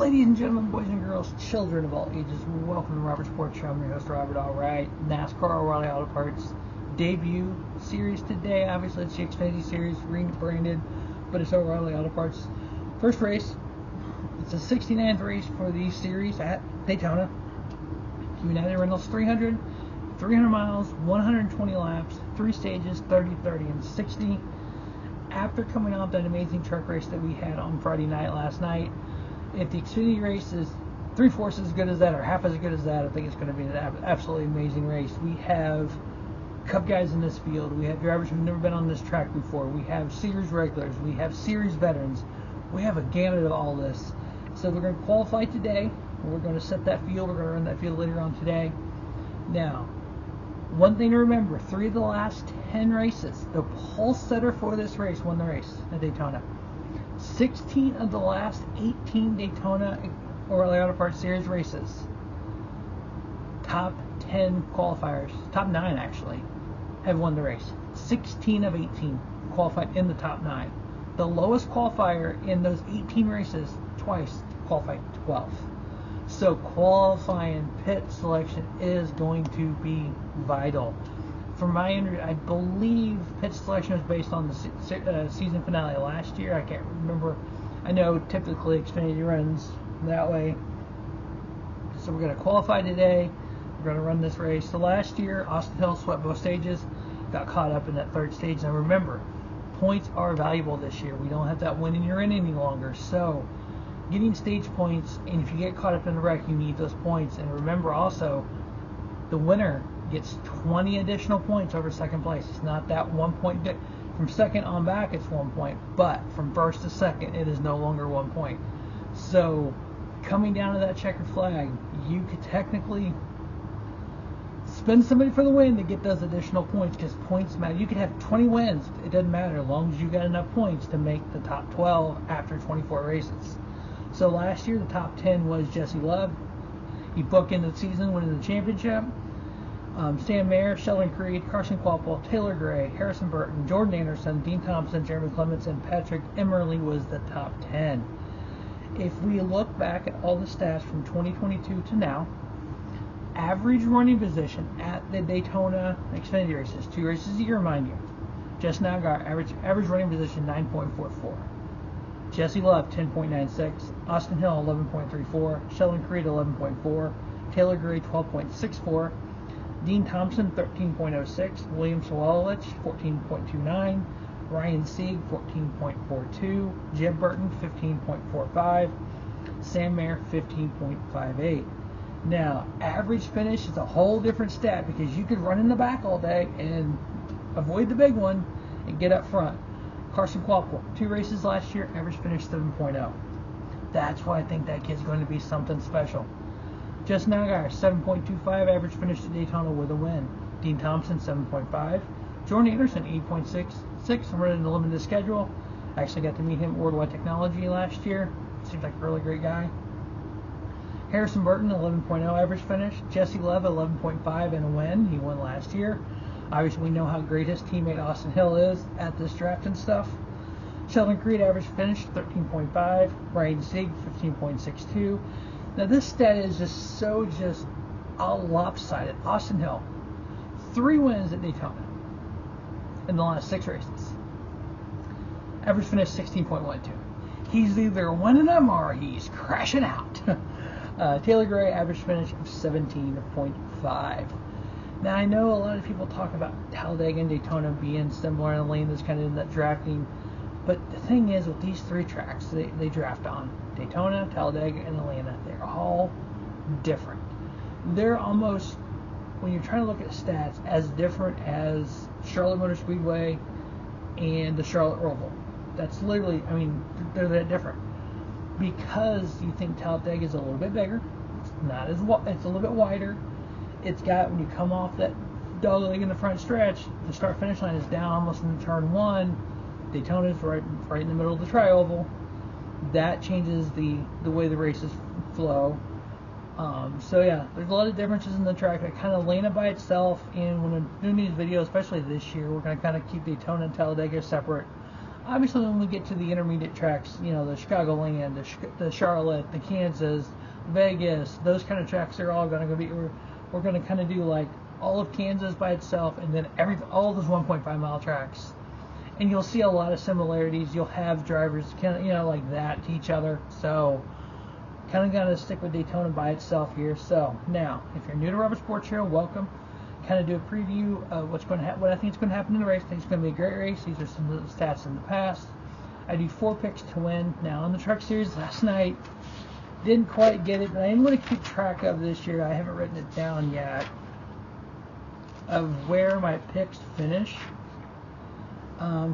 Ladies and gentlemen, boys and girls, children of all ages, welcome to Robert Sports Show. I'm your host, Robert. Alright, NASCAR O'Reilly Auto Parts debut series today. Obviously, it's the Xfinity Series, rebranded, but it's O'Reilly Auto Parts. First race, it's a 69th race for the series at Daytona. United Rentals 300 miles, 120 laps, 3 stages, 30, 30, and 60. After coming off that amazing truck race that we had on Friday night last night, if the Xfinity race is 3/4 as good as that or half as good as that, I think it's going to be an absolutely amazing race. We have Cup guys in this field. We have drivers who've never been on this track before. We have series regulars. We have series veterans. We have a gamut of all this. So we're going to qualify today. We're going to set that field. We're going to run that field later on today. Now, one thing to remember, 3 of the last 10 races, the pole setter for this race won the race at Daytona. 16 of the last 18 Daytona O'Reilly Auto Parts Series races, top 10 qualifiers, top 9 actually, have won the race. 16 of 18 qualified in the top 9. The lowest qualifier in those 18 races twice qualified 12th. So qualifying pit selection is going to be vital. From my end, I believe pit selection was based on the season finale last year. I can't remember. I know typically Xfinity runs that way. So we're going to qualify today. We're going to run this race. So last year, Austin Hill swept both stages, got caught up in that 3rd stage. Now remember, points are valuable this year. We don't have that win and you're in any longer. So getting stage points, and if you get caught up in the wreck, you need those points. And remember also, the winner gets 20 additional points over second place. It's not that 1 point. From second on back, it's 1 point. But from first to second, it is no longer 1 point. So coming down to that checkered flag, you could technically spend somebody for the win to get those additional points, because points matter. You could have 20 wins. It doesn't matter as long as you got enough points to make the top 12 after 24 races. So last year, the top 10 was Jesse Love. He bookended the season winning the championship. Sam Mayer, Sheldon Creed, Carson Quapple, Taylor Gray, Harrison Burton, Jordan Anderson, Dean Thompson, Jeremy Clements, and Patrick Emerly was the top 10. If we look back at all the stats from 2022 to now, average running position at the Daytona Xfinity races, 2 races a year, mind you, just now got average running position 9.44. Jesse Love 10.96, Austin Hill 11.34, Sheldon Creed 11.4, Taylor Gray 12.64, Dean Thompson 13.06, William Sawalich 14.29, Ryan Sieg 14.42, Jeb Burton 15.45, Sam Mayer 15.58. Now, average finish is a whole different stat, because you could run in the back all day and avoid the big one and get up front. Carson Quapple, 2 races last year, average finish 7.0. That's why I think that kid's going to be something special. Justin Allgaier, 7.25, average finish to Daytona with a win. Dean Thompson, 7.5. Jordan Anderson, 8.66, running the limited schedule. I actually got to meet him at Worldwide Technology last year. Seems like a really great guy. Harrison Burton, 11.0 average finish. Jesse Love, 11.5 and a win. He won last year. Obviously, we know how great his teammate Austin Hill is at this draft and stuff. Sheldon Creed, average finish, 13.5. Ryan Sieg, 15.62. Now, this stat is just all lopsided. Austin Hill, 3 wins at Daytona in the last 6 races. Average finish, 16.12. He's either winning them or he's crashing out. Taylor Gray, average finish of 17.5. Now, I know a lot of people talk about Talladega and Daytona being similar in a lane that's kind of in that drafting, but the thing is, with these 3 tracks they draft on, Daytona, Talladega, and Atlanta, they're all different. They're almost, when you're trying to look at stats, as different as Charlotte Motor Speedway and the Charlotte Oval. That's literally, I mean, they're that different. Because you think Talladega is a little bit bigger, it's a little bit wider. It's got, when you come off that dog leg in the front stretch, the start finish line is down almost in turn 1. Daytona is right in the middle of the tri-oval. That changes the way the races flow. So yeah, there's a lot of differences in the track. I kind of lane it by itself, and when I'm doing these videos, especially this year, we're going to kind of keep Daytona and Talladega separate. Obviously, when we get to the intermediate tracks, you know, the Chicagoland, the Charlotte, the Kansas, Vegas, those kind of tracks are all going to be. We're going to kind of do like all of Kansas by itself, and then all those 1.5 mile tracks. And you'll see a lot of similarities. You'll have drivers kind of, you know, like that to each other. So kind of got to stick with Daytona by itself here. So now, if you're new to Rubber Sports Show, welcome. Kind of do a preview of what's going to happen, what I think is going to happen in the race. I think it's going to be a great race. These are some of the stats in the past. I do 4 picks to win. Now, on the Truck Series last night, didn't quite get it, but I am going to keep track of this year. I haven't written it down yet of where my picks finish.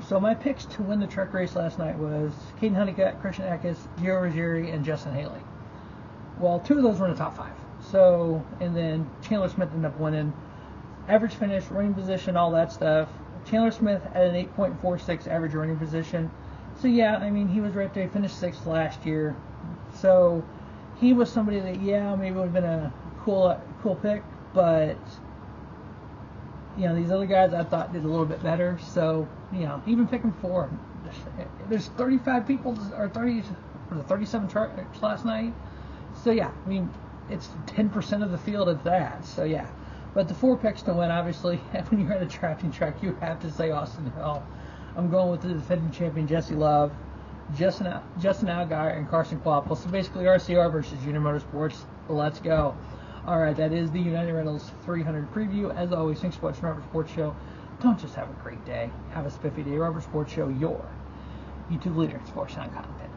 So my picks to win the truck race last night was Caden Honeycutt, Christian Eckes, Gio Ruggieri, and Justin Haley. Well, 2 of those were in the top 5. So, and then Chandler Smith ended up winning. Average finish, running position, all that stuff. Chandler Smith had an 8.46 average running position. So yeah, I mean, he was right there. He finished 6th last year. So he was somebody that, yeah, maybe would have been a cool pick, but you know, these other guys I thought did a little bit better. So, you know, even picking 4. There's 35 people, or 37 trucks last night. So, yeah, I mean, it's 10% of the field of that. So, yeah. But the 4 picks to win, obviously, when you're at a drafting track, you have to say Austin Hill. I'm going with the defending champion, Jesse Love, Justin Allgaier, and Carson Kvapil. So, basically, RCR versus Junior Motorsports. Let's go. All right, that is the United Rentals 300 preview. As always, thanks for watching Rubber Sports Show. Don't just have a great day. Have a spiffy day. Rubber Sports Show, your YouTube leader in sports sound content.